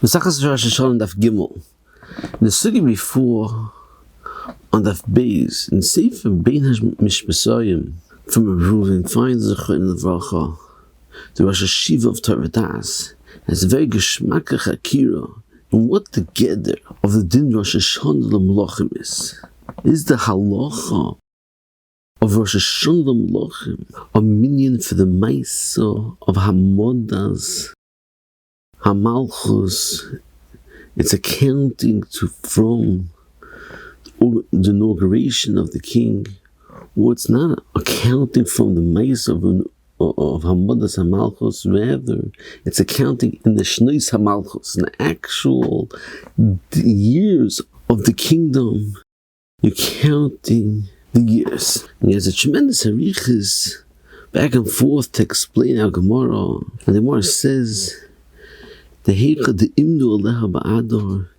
Mesachas Rosh Hashanah Daf Gimel. The sugi before on Daf Beis in Sefer Bein HaMishpasayim from a Reuven finds zechirat in the Vracha. The Rosh Hashiva of Torah Das has a very geschmacklich akira on what the Geder of the Din Rosh Hashanah limilachim is. Is the halacha of Rosh Hashanah limilachim a minion for the Maisa of Hamodas Hamalchus? It's accounting from the inauguration of the king, or it's not accounting from the Maisa of Hamodas Hamalchus. Rather, it's accounting in the Shnois Hamalchus, in the actual years of the kingdom. You're counting the years. And he has a tremendous harichas back and forth to explain our Gemara. And the Gemara says, the imnu aleha ba'adar,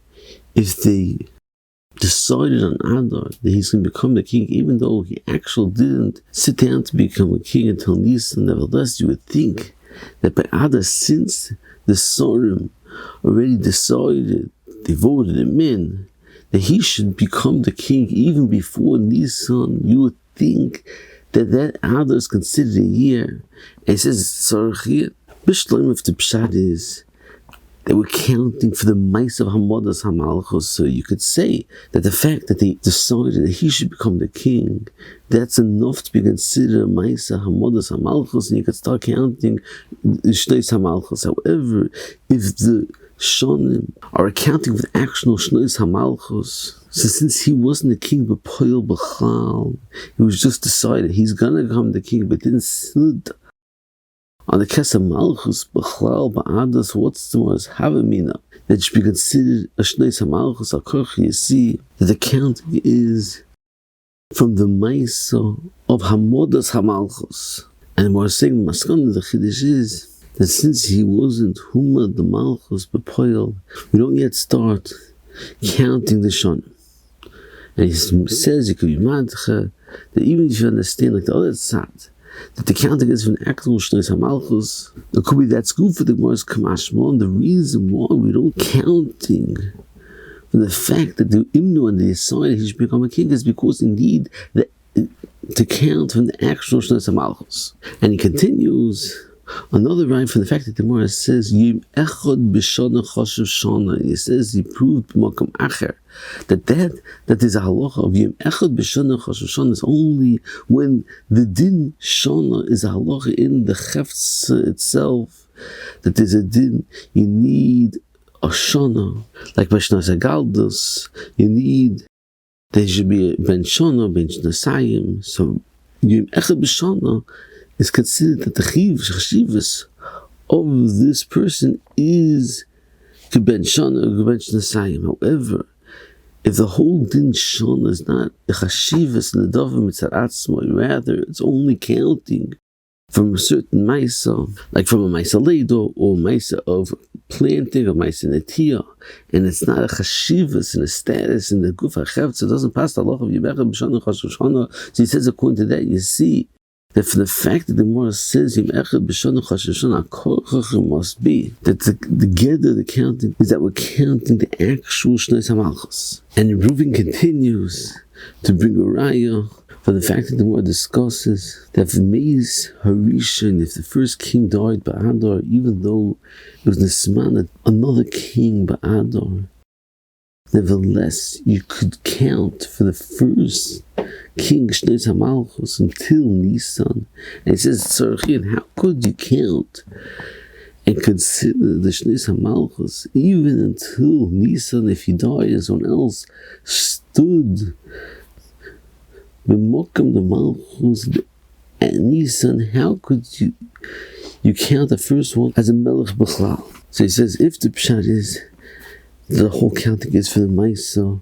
if they decided on Adar that he's going to become the king, even though he actually didn't sit down to become a king until Nisan, nevertheless, you would think that by Adar, since the Sorim already decided, they voted him in, that he should become the king even before Nisan, you would think that Adar is considered a year. And he says, zechirat, Bishlam, if the pshat is, they were counting for the mice of Hamodas Hamalchus. So you could say that the fact that they decided that he should become the king, that's enough to be considered a mice of Hamodas Hamalchus, and you could start counting the Shnois Hamalchus. However, if the Shonim are accounting for the actual Shnois Hamalchus, so since he wasn't the king but Poil B'chal, he was just decided he's gonna become the king, but didn't sit on the Kesem Malchus B'chlal Ba'adas, what's the most Havamina that should be considered a Shneis HaMalchus HaKorch? You see that the counting is from the Maisa of Hamodas HaMalchus. And we're saying Maskana the kiddush is that since he wasn't Huma the Malchus B'poil, we don't yet start counting the Shonim. And he says you could be madcha that even if you understand like the other tzad, that the counting is from the actual Shnois HaMalchus, it could be that's good for the Gemara's Kamashma. And the reason why we don't counting for the fact that the Imnu and they decided he should become a king is because indeed to count from the actual Shnois HaMalchus. And he continues another rhyme from the fact that the Gemara says Yom Echad B'Shana Chashav Shana, and he says he proved B'Makam Acher that is a halacha of Yom Echad B'Shana Chashav Shana is only when the din Shana is a halacha in the Chefetz itself, that there's a din, you need a Shana, like B'Shnas Agaldos, you need, there should be a Ben Shana, Ben Shnasayim. So Yom Echad B'Shana is considered that the chivas of this person is Keben Shana or Keben Shnasayim. However, if the whole Din Shana is not the chashivas and the Dovim Mitzaratzma, rather it's only counting from a certain Maisa, like from a Maisa Leido or Maisa of planting or Maisa Netia, and it's not a chashivas and a status in the Guf HaChevtz, it doesn't pass the law of Yom Echad B'Shana Chashav Shana. So he says according to that, you see that for the fact that the Gemara says Yom Echad B'Shana Chashav Shana, Korchach must be that the Geder, the counting, is that we're counting the actual Shnois HaMalchus. And Reuven continues to bring a raya for the fact that the Gemara discusses that if Meis Harishon, if the first king died Ba'adar, even though it was Nisman, another king Ba'adar, nevertheless you could count for the first king Shnois HaMalchus until Nisan. And it says zechirat, how could you count and consider the Shnois HaMalchus even until Nisan if he died and someone else stood b'mokam the Malchus at Nisan? How could you count the first one as a melech b'chlal? So he says if the pshat is the whole counting is for the Maisa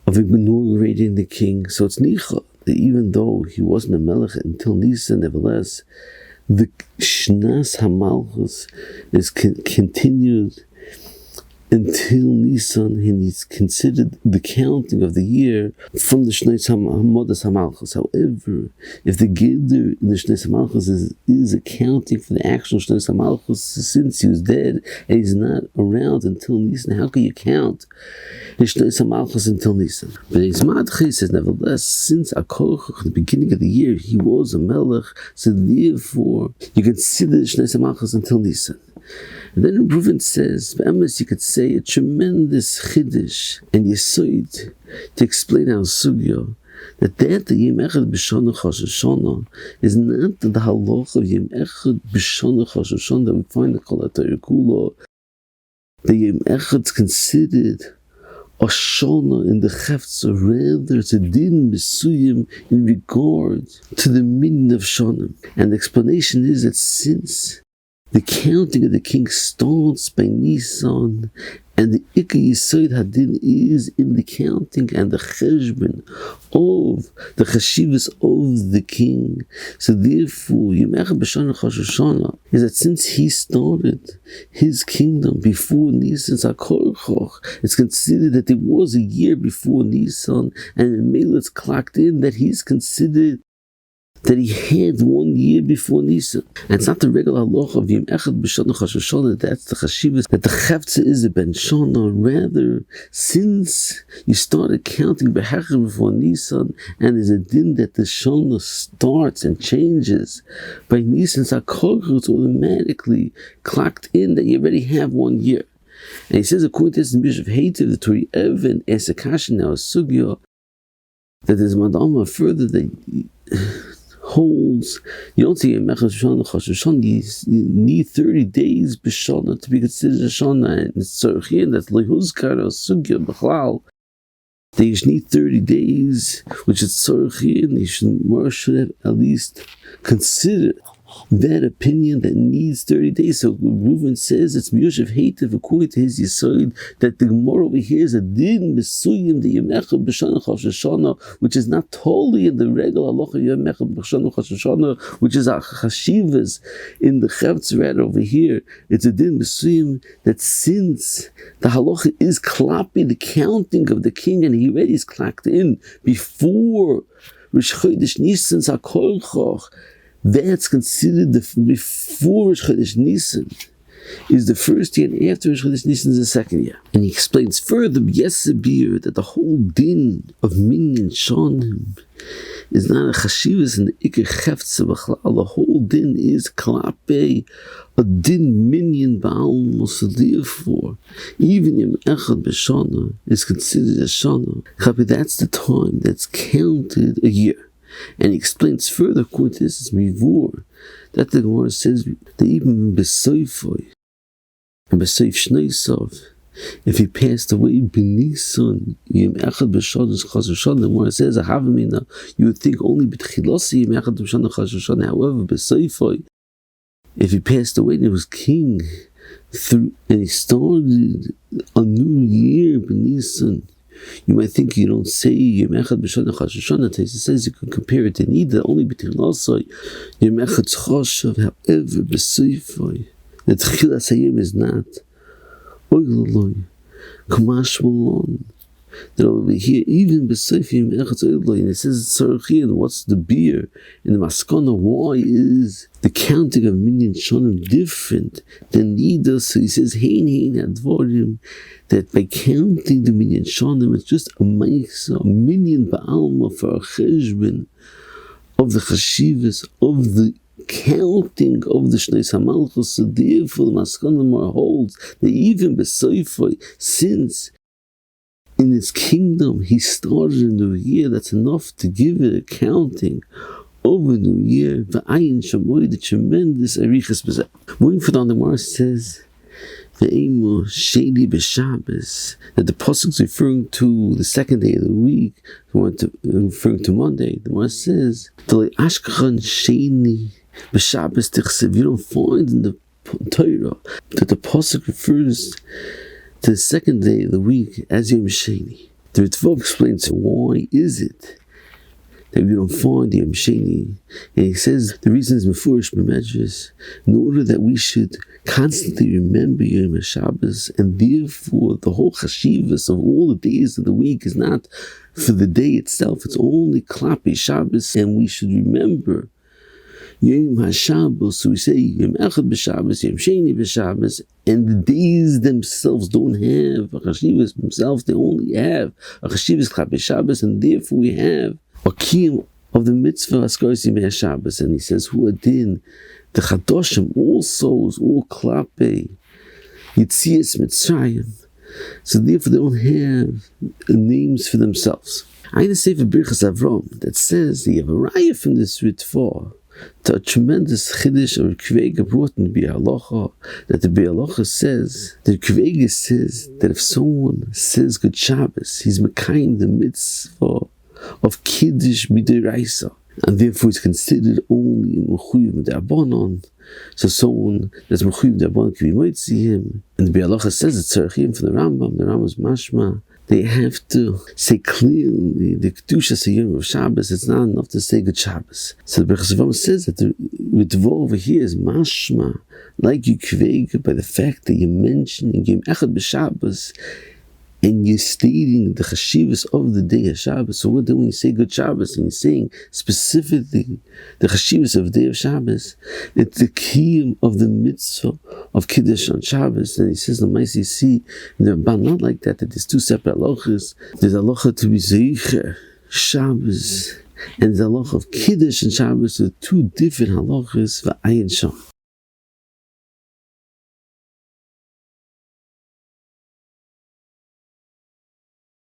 of inaugurating the king, so it's nicha that even though he wasn't a melech until Nisan, nevertheless the Shnas HaMalchus is continued until Nisan, and he's considered the counting of the year from the Shneis Hamodas Hamalchus. However, if the Geder in the Shneis Hamalchus is accounting for the actual Shneis Hamalchus since he was dead and he's not around until Nisan, how can you count the Shneis Hamalchus until Nisan? But his Madchi says, nevertheless, since Akorach, the beginning of the year, he was a Melech, so therefore you consider the Shneis Hamalchus until Nisan. And then Reuven says, you could say a tremendous kiddush and yesod to explain our sugya, that the Yom Echad B'Shana Rosh Hashanah is not the halach of Yom Echad B'Shana Rosh Hashanah that we find in Kol HaTorah Kula. The Yom Echad is considered a shana in the Chefza, rather it's a din mesuyim in regard to the min of shana. And the explanation is that since the counting of the king starts by Nisan, and the Ikka Yisod Hadin is in the counting and the cheshbon of the chashivas of the king. So therefore, Yom Echad B'Shana Rosh Hashanah is that since he started his kingdom before Nisan Zakorchoch, it's considered that there was a year before Nisan, and it's clocked in that he's considered that he had 1 year before Nisan. And it's not the regular halacha of Yom Echad B'Shana Rosh Hashanah, that's the chashivas, that the Chefza is a ben Shana. Rather, since you started counting B'Hechad before Nisan, and there's a din that the Shana starts and changes by Nisan, it's automatically clocked in that you already have 1 year. And he says, according to this, in Bishop Hativ, the Torah Evan, Esakash now, Sugya, that there's Madama further that holds, you don't see a Mechad Shana Rosh Hashanah, you need 30 days B'Shana to be considered a Shana, and it's Tzorchien, that's Lehuzkar or Sugya B'chlal. They should need 30 days, which is Tzorchien, should have at least considered that opinion that needs 30 days. So Reuven says it's Miyoshev Hativ according to his Yisod that the Gemara over here is a din mesuyim the Yom Echad B'Shana Rosh Hashanah, which is not totally in the regular halacha Yom Echad B'Shana Rosh Hashanah, which is our chashivas in the Chefza over here. It's a din mesuyim that since the halacha is klapi, the counting of the king, and he already is clocked in before Rosh Chodesh Nisan Zakorchoch, that's considered before Rosh Chodesh Nisan is the first year, and after Rosh Chodesh Nisan is the second year. And he explains further, Yesabir, that the whole din of Minyan Shanim is not a chashivas in the Iker Chefza B'chlal. The whole din is klape, a din Minyan Ba'alma. So therefore, even Yom Echad B'Shana is considered a Shana. That's the time that's counted a year. And he explains further, according to this, is Mivur, that the Gemara says that even B'Soifoi and B'Soif Shneisov, if he passed away B'Nisan, Yom Echad B'Shana Rosh Hashanah, the Gemara says, Ahavamina, you would think only B'Tchilasi Yom Echad B'Shana Rosh Hashanah. However, B'Soifoi, if he passed away and he was king, and he started a new year B'Nisan, you might think you don't say Yom Echad B'Shana Rosh Hashanah. It says you can compare it to Nida only between Lasai Yom Echad Choshav. However, B'Seifai, the Tchilas Hayim is not Oilaloi Kamash Malon. That over here, even B'Seifai Yom Echad Oilaloi, and it says Tzarchian. What's the beer in the Maskana? Why is the counting of Minyan Shanim different than Nida? So he says Hein Advorim, that by counting the Minyan Shanim, it's just a Maisa, a Minyan Ba'alma for a cheshbon of the chashivas, of the counting of the Shneis HaMalchus. So therefore the Maskana holds that even B'Soifoi, since in his kingdom he started a new year, that's enough to give it a counting of a new year. V'ayin shamoy, the tremendous arichas b'zeh. Moving further on, the Gemara says Ve'emo sheni b'Shabbos, that the pasuk is referring to the second day of the week, referring to Monday. The Gemara says V'lei ashkachan sheni b'Shabbos tichsev. You don't find in the Torah that the pasuk refers to the second day of the week as Yom Sheni. The Ritva explains why is it that we don't find the Yom Sheni. And he says the reason is Mefurish B'Medrash, in order that we should constantly remember Yom HaShabbos, and therefore the whole chashivas of all the days of the week is not for the day itself, it's only Klapi Shabbos, and we should remember Yom HaShabbos. So we say Yom Echad B'Shabbos, Yom Sheni B'Shabbos, and the days themselves don't have a chashivas themselves, they only have a chashivas Klapi Shabbos, and therefore we have a kiyum of the mitzvah Askaros Yimei Shabbos. And he says, Hu Adin, the Chadoshim, all souls, all Klape, Yitzias Mitzrayim. So therefore they don't have names for themselves. I had a Sefer Birchas Avram that says that you have a raya from this Ritva to a tremendous chiddush of Kvega brought in the Bi'alacha, that the Bi'alacha says, the Kvega says that if someone says Good Shabbos, he's mekayim the mitzvah of kiddush midiraisa, and therefore it's considered only mechuyev midabanan. So someone that's mechuyev midabanan can be moitzi him. And the Bi'alacha says it's tzarechim from the Rambam's mashma. They have to say clearly the kiddush Yom of Shabbos. It's not enough to say Good Shabbos. So the Birchas Avram says that the Ritva over here is mashma, like you kvega, by the fact that you're mentioning Yom Echad B'Shabbos, and you're stating the chashivas of the day of Shabbos. So what do when you say Good Shabbos, and you're saying specifically the chashivas of the day of Shabbos, it's the kiyum of the mitzvah of kiddush on Shabbos. And he says, the Maisi see, in the Ramban, not like that there's two separate halachas. There's a halacha to be zechirat Shabbos, and the halacha of kiddush and Shabbos are two different halachas for ayin sham.